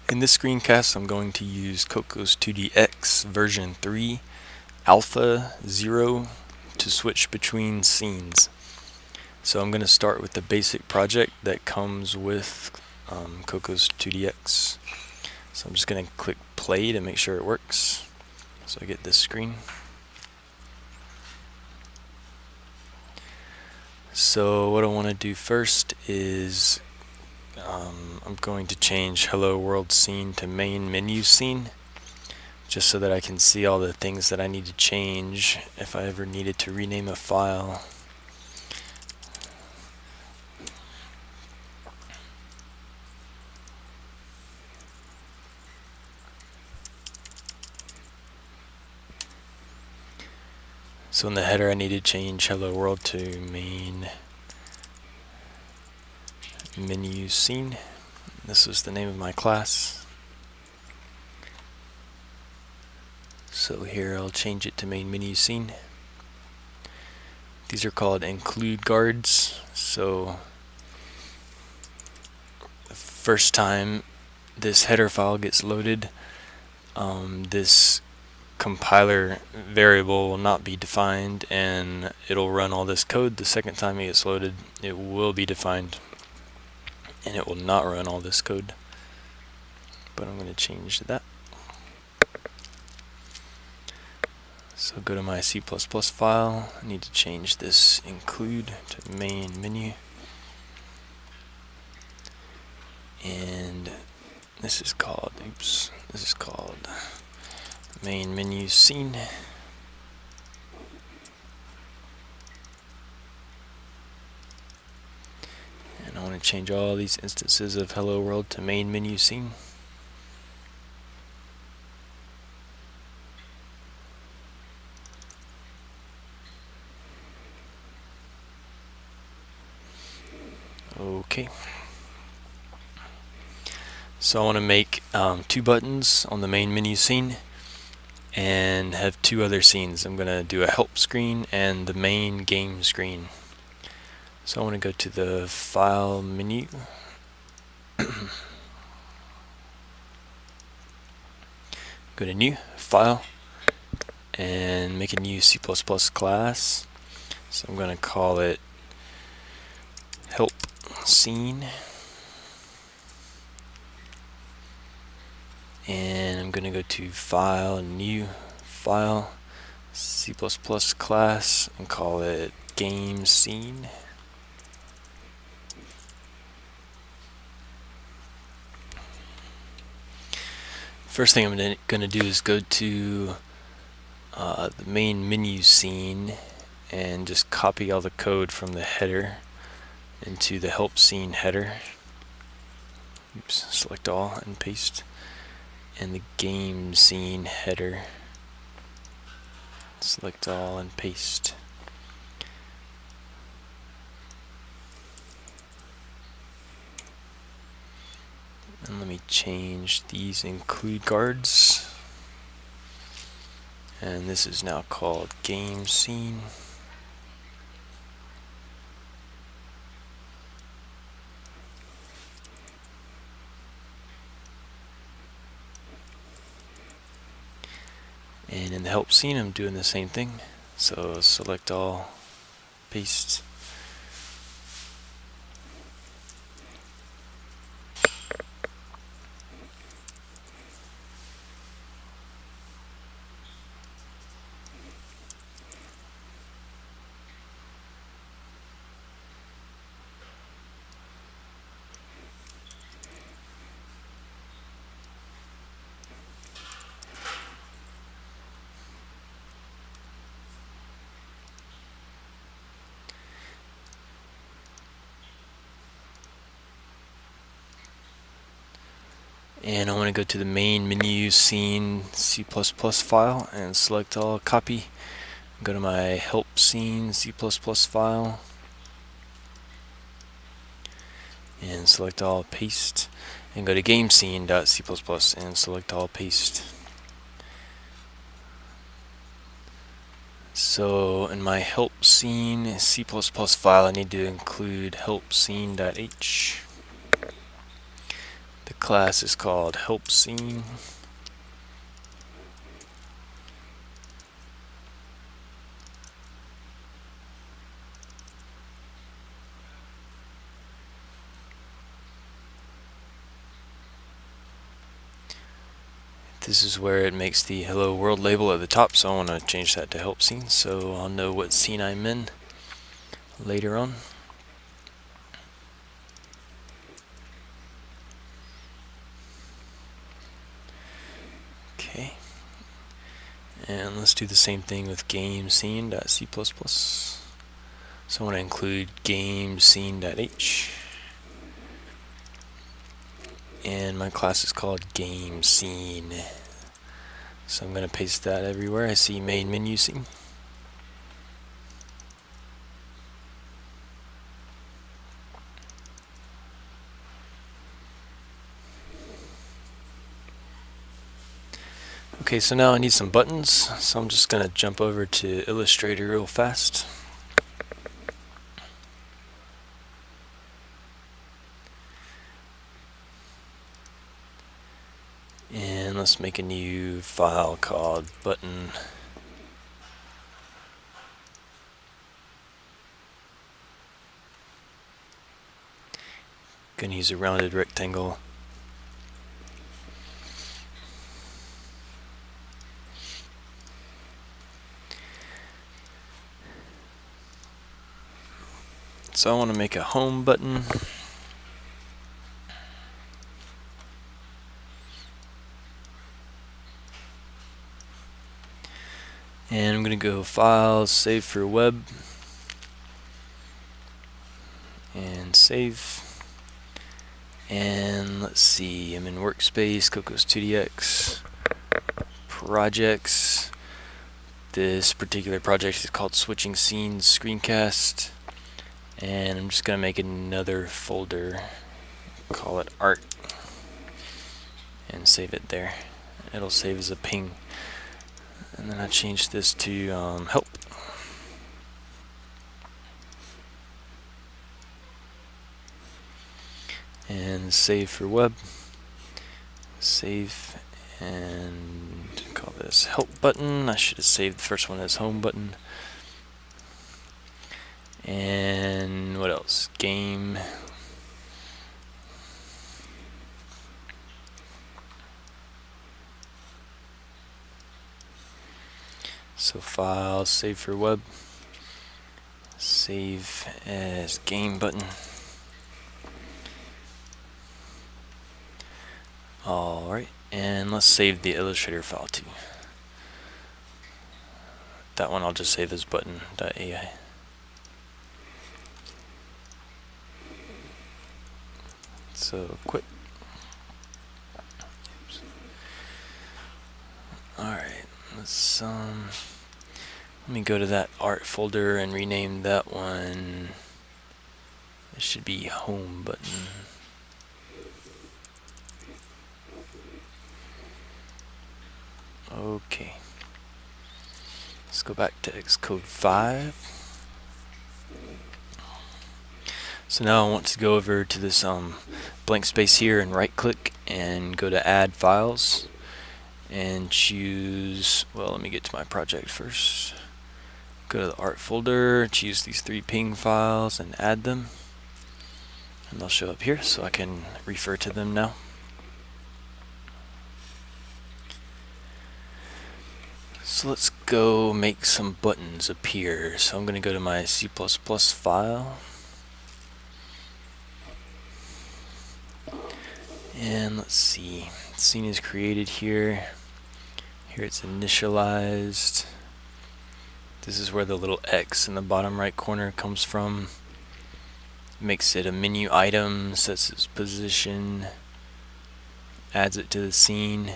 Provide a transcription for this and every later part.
In this screencast, I'm going to use Cocos2d-x version 3 alpha 0 to switch between scenes. So I'm going to start with the basic project that comes with Cocos2d-x. So I'm just going to click play to make sure it works. So I get this screen. So what I want to do first is I'm going to change Hello World scene to main menu scene, just so that I can see all the things that I need to change if I ever needed to rename a file. So in the header, I need to change Hello World to main menu scene. This is the name of my class. So here I'll change it to main menu scene. These are called include guards. So the first time this header file gets loaded, this compiler variable will not be defined, and it'll run all this code. The second time it gets loaded, it will be defined, and it will not run all this code. But I'm going to change that. So go to my C++ file. I need to change this include to main menu, and this is called main menu scene. And I want to change all these instances of Hello World to main menu scene. Okay. So I want to make 2 buttons on the main menu scene and have 2 other scenes. I'm going to do a help screen and the main game screen. So I want to go to the file menu. Go to new, file, and make a new C++ class. So I'm going to call it help scene. And I'm going to go to file, new, file, C++ class, and call it game scene. First thing I'm going to do is go to the main menu scene and just copy all the code from the header into the help scene header. Oops, select all and paste. And the game scene header, select all and paste. And let me change these include guards, and this is now called game scene. And in the help scene, I'm doing the same thing. So select all, paste. And I want to go to the main menu scene C++ file and select all, copy. Go to my help scene C++ file and select all, paste. And go to game scene.c++ and select all, paste. So in my help scene C++ file, I need to include help scene.h. The class is called help scene. This is where it makes the hello world label at the top, so I want to change that to help scene so I'll know what scene I'm in later on. Okay, and let's do the same thing with game scene.c++. So I want to include game scene.h, and my class is called game scene. So I'm going to paste that everywhere I see main menu scene. Okay, so now I need some buttons, so I'm just going to jump over to Illustrator real fast. And let's make a new file called button. Gonna use a rounded rectangle. So I want to make a home button. And I'm going to go File, Save for Web, and Save. And let's see, I'm in Workspace, Cocos2d-x, Projects. This particular project is called Switching Scenes Screencast. And I'm just going to make another folder, call it Art, and save it there. It'll save as a ping. And then I change this to help. And save for web. Save and call this help button. I should have saved the first one as home button. And what else? Game. So file, save for web, save as game button. Alright, and let's save the Illustrator file too. That one I'll just save as button.ai. So quit. Alright, let's let me go to that art folder and rename that one. It should be home button. Okay. Let's go back to Xcode 5. So now I want to go over to this blank space here and right click and go to add files and choose, well, let me get to my project first. Go to the art folder, choose these 3 ping files and add them. And they'll show up here so I can refer to them now. So let's go make some buttons appear. So I'm going to go to my C++ file. And let's see, scene is created here. Here it's initialized. This is where the little X in the bottom right corner comes from. Makes it a menu item, sets its position, adds it to the scene.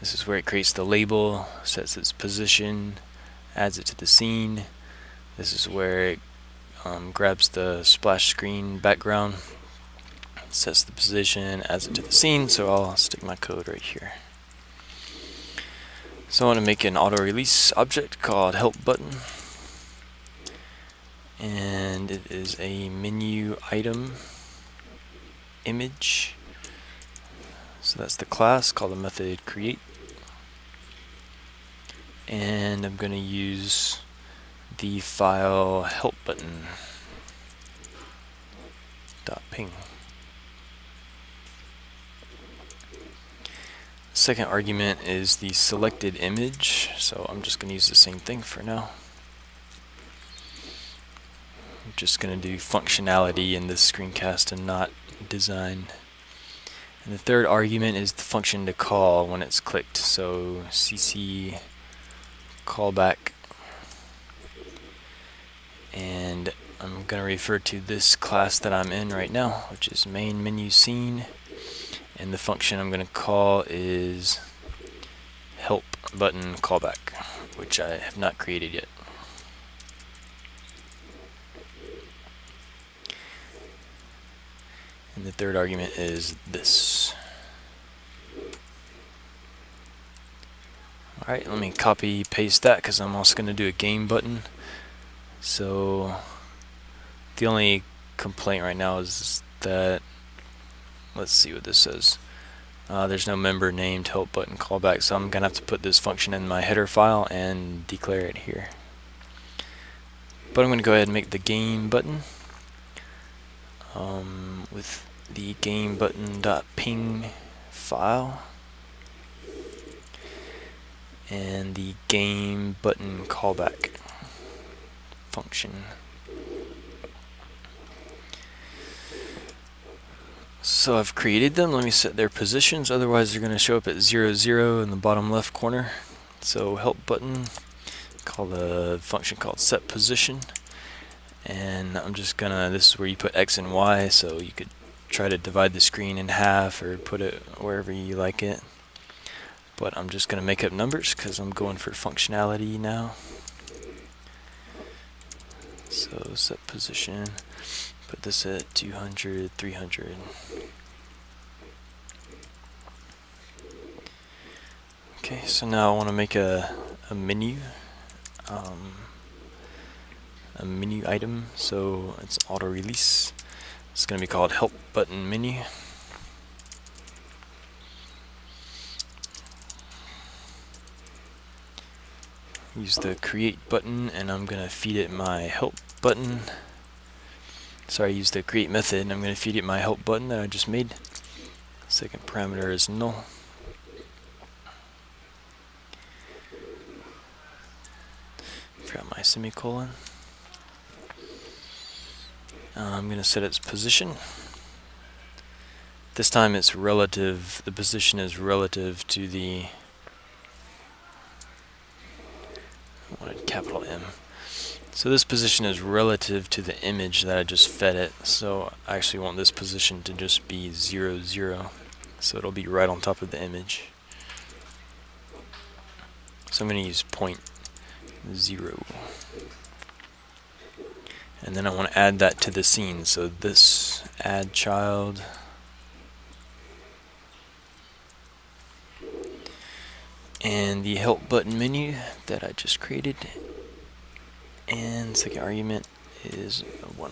This is where it creates the label, sets its position, adds it to the scene. This is where it grabs the splash screen background, sets the position, adds it to the scene. So I'll stick my code right here. So I want to make an auto release object called help button, and it is a menu item image. So that's the class called the method create. And I'm going to use the file help button .ping. Second argument is the selected image, so I'm just going to use the same thing for now. I'm just going to do functionality in this screencast and not design. And the third argument is the function to call when it's clicked, so cc callback, and I'm going to refer to this class that I'm in right now, which is main menu scene, and the function I'm going to call is help button callback, which I have not created yet. And the third argument is this. Alright, let me copy paste that because I'm also going to do a game button. So the only complaint right now is that, let's see what this says. There's no member named help button callback, so I'm going to have to put this function in my header file and declare it here. But I'm going to go ahead and make the game button with the game button.ping file and the game button callback function. So I've created them. Let me set their positions, otherwise they're going to show up at 0, 0 in the bottom left corner. So help button, call the function called set position, and I'm just gonna, this is where you put X and Y, so you could try to divide the screen in half or put it wherever you like it. But I'm just gonna make up numbers because I'm going for functionality now. So set position, put this at 200, 300. Okay, so now I want to make a menu, a menu item, so it's auto release. It's going to be called help button menu. Use the create button, and I'm going to feed it my help button. Sorry, use the create method, and I'm going to feed it my help button that I just made. Second parameter is null. Forgot my semicolon. I'm going to set its position. This time it's relative, the position is relative to the, I wanted capital M. So this position is relative to the image that I just fed it, so I actually want this position to just be 0, 0. So it'll be right on top of the image. So I'm going to use point 0. And then I want to add that to the scene, so this add child, and the help button menu that I just created, and second argument is 1.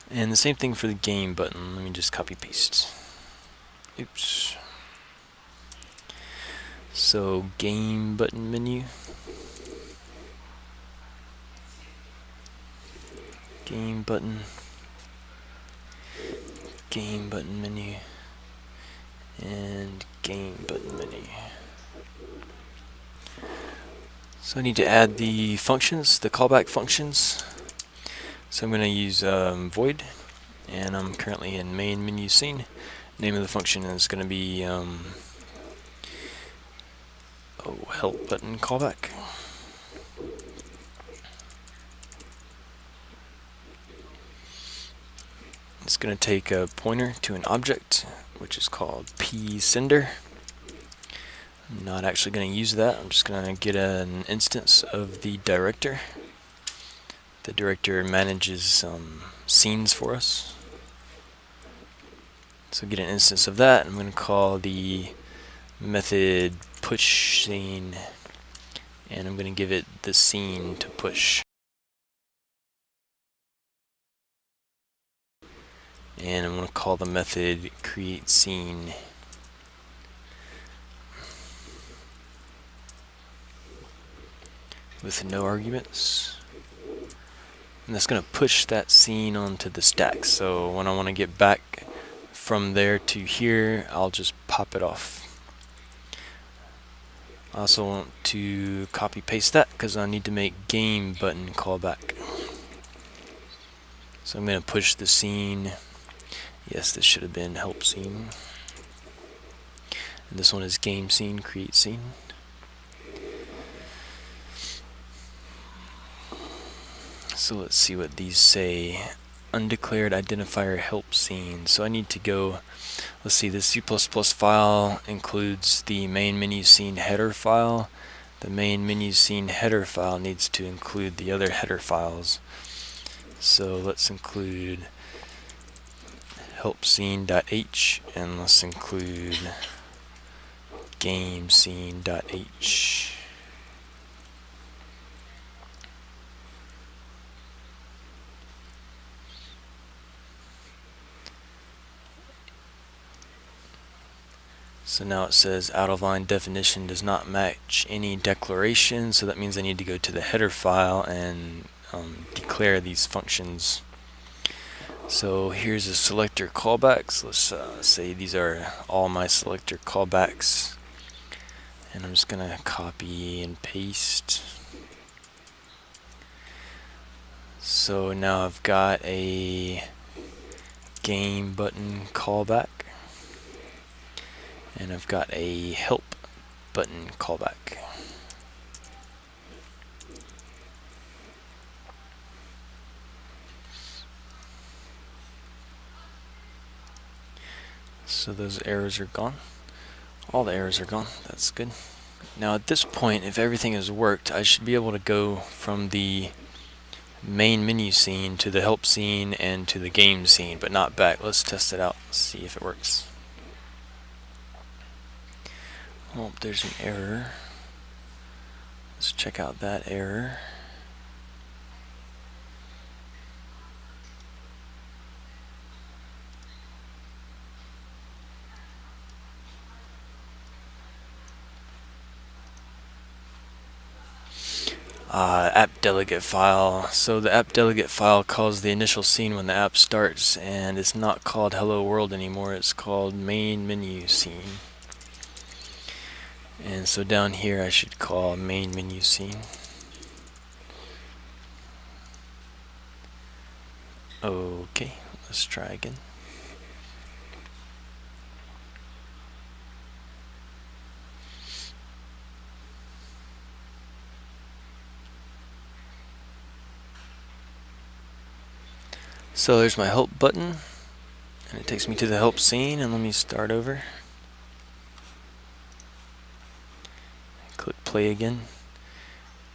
And the same thing for the game button. Let me just copy paste. Oops. So game button menu, game button menu, and game button menu. So I need to add the functions, the callback functions. So I'm going to use void, and I'm currently in main menu scene. Name of the function is going to be help button callback. It's going to take a pointer to an object, which is called pSender. I'm not actually going to use that. I'm just going to get an instance of the director. The director manages scenes for us. So get an instance of that. I'm going to call the method push scene, and I'm going to give it the scene to push. and I'm going to call the method create scene. With no arguments. And that's going to push that scene onto the stack. So when I want to get back from there to here, I'll just pop it off. I also want to copy paste that because I need to make game button callback. So I'm going to push the scene. Yes, this should have been help scene. And this one is game scene, create scene. So let's see what these say. Undeclared identifier help scene. So I need to go, let's see, this C++ file includes the main menu scene header file. The main menu scene header file needs to include the other header files. So let's include help scene.h and let's include game scene.h. So now it says out of line definition does not match any declaration, so that means I need to go to the header file and declare these functions. So here's a selector callbacks. Let's say these are all my selector callbacks, and I'm just gonna copy and paste. So now I've got a game button callback, and I've got a help button callback. So those errors are gone. All the errors are gone. That's good. Now at this point, if everything has worked, I should be able to go from the main menu scene to the help scene and to the game scene, but not back. Let's test it out, see if it works. Oh, there's an error. Let's check out that error. App delegate file. So the app delegate file calls the initial scene when the app starts, and it's not called hello world anymore, it's called main menu scene. And so down here I should call main menu scene. Okay, let's try again. So there's my help button, and it takes me to the help scene, and let me start over. Click play again,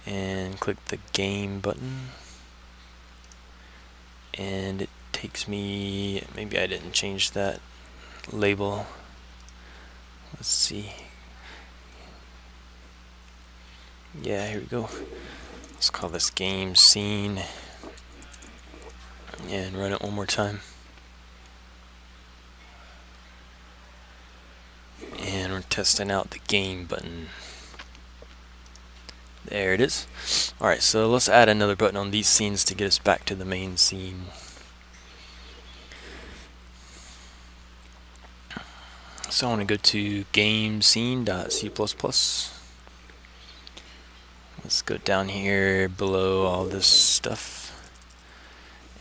and click the game button, and it takes me, maybe I didn't change that label. Let's see. Yeah, here we go. Let's call this game scene and run it one more time. And we're testing out the game button. There it is. Alright, so let's add another button on these scenes to get us back to the main scene. So I want to go to game scene.c++. Let's go down here below all this stuff.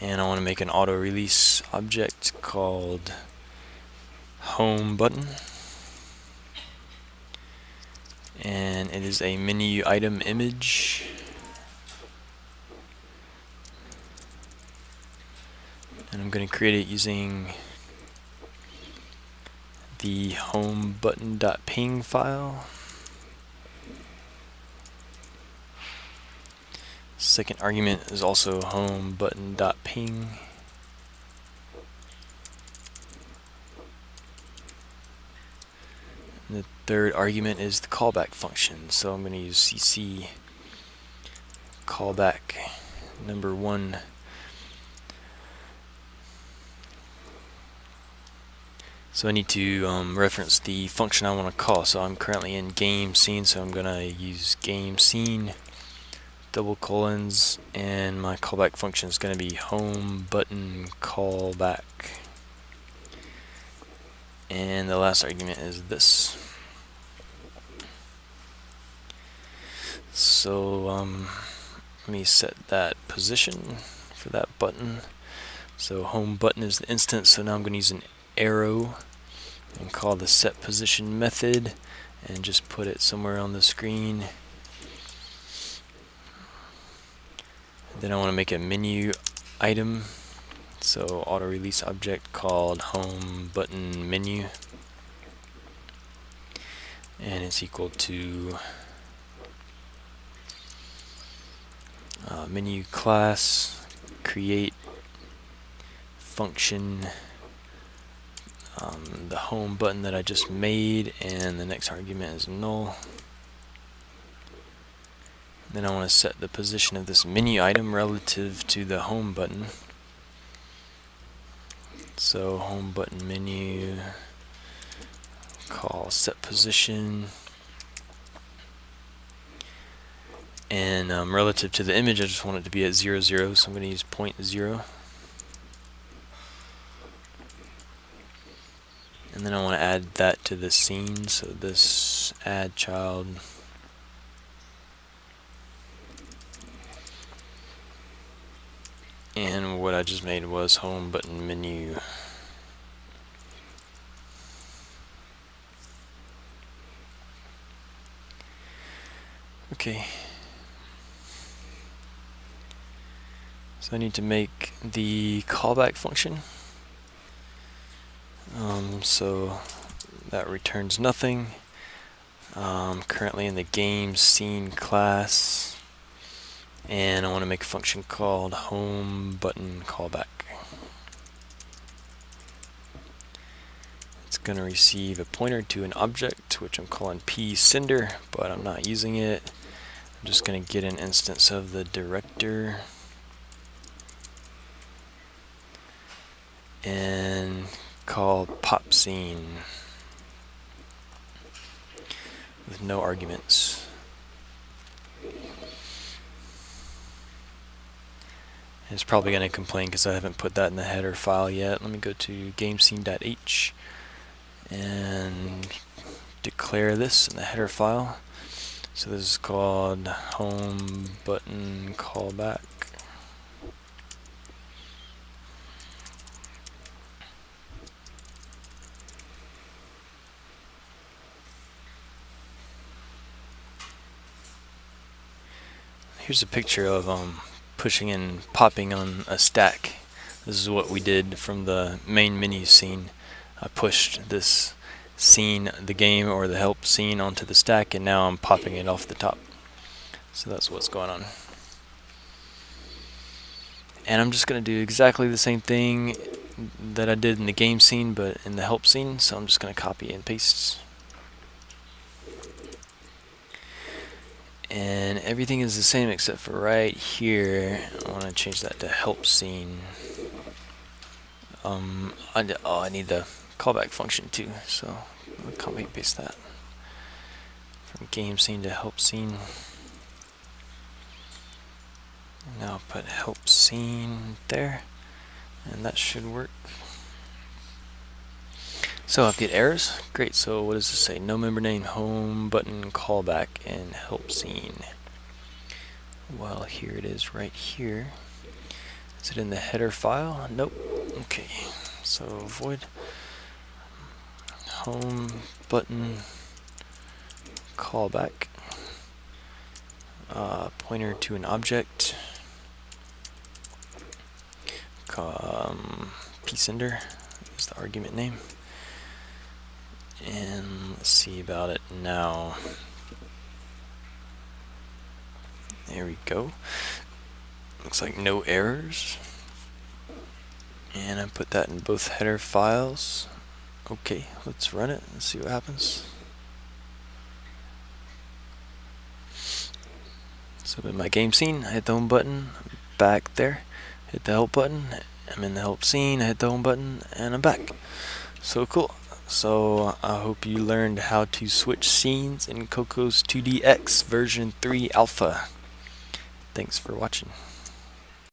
And I want to make an auto release object called home button. And it is a menu item image. And I'm going to create it using the home button.ping file. Second argument is also home button.ping. The third argument is the callback function. So I'm going to use cc callback number 1. So I need to reference the function I want to call. So I'm currently in game scene, so I'm going to use game scene double colons, and my callback function is going to be home button callback. And the last argument is this. So let me set that position for that button. So home button is the instance, so now I'm going to use an arrow and call the set position method and just put it somewhere on the screen. Then I want to make a menu item, so auto release object called home button menu, and it's equal to menu class create function the home button that I just made, and the next argument is null. Then I want to set the position of this menu item relative to the home button. So home button menu, call set position, and relative to the image I just want it to be at 0, 0, so I'm going to use 0.0. And then I want to add that to the scene, so this add child and what I just made was home button menu. Okay. So I need to make the callback function. So that returns nothing. Currently in the game scene class, and I want to make a function called home button callback. It's going to receive a pointer to an object which I'm calling pSender, but I'm not using it. I'm just going to get an instance of the director and call pop scene with no arguments. It's probably going to complain because I haven't put that in the header file yet. Let me go to gamescene.h and declare this in the header file. So this is called home button callback. Here's a picture of pushing and popping on a stack. This is what we did from the main menu scene. I pushed this scene, the game or the help scene, onto the stack, and now I'm popping it off the top. So that's what's going on. And I'm just going to do exactly the same thing that I did in the game scene but in the help scene, so I'm just going to copy and paste. And everything is the same except for right here. I want to change that to help scene. I need the callback function too, so I'll copy and paste that from game scene to help scene. Now I'll put help scene there, and that should work. So I'll get errors. Great. So what does this say? No member name, home button, callback, and help scene. Well, here it is right here. Is it in the header file? Nope. Okay. So void home button callback. Pointer to an object. pSender is the argument name. And let's see about it now. There we go. Looks like no errors. And I put that in both header files. Okay, let's run it and see what happens. So in my game scene, I hit the home button, back there, hit the help button, I'm in the help scene, I hit the home button, and I'm back. So cool. So I hope you learned how to switch scenes in Cocos2d-x version 3 alpha. Thanks for watching.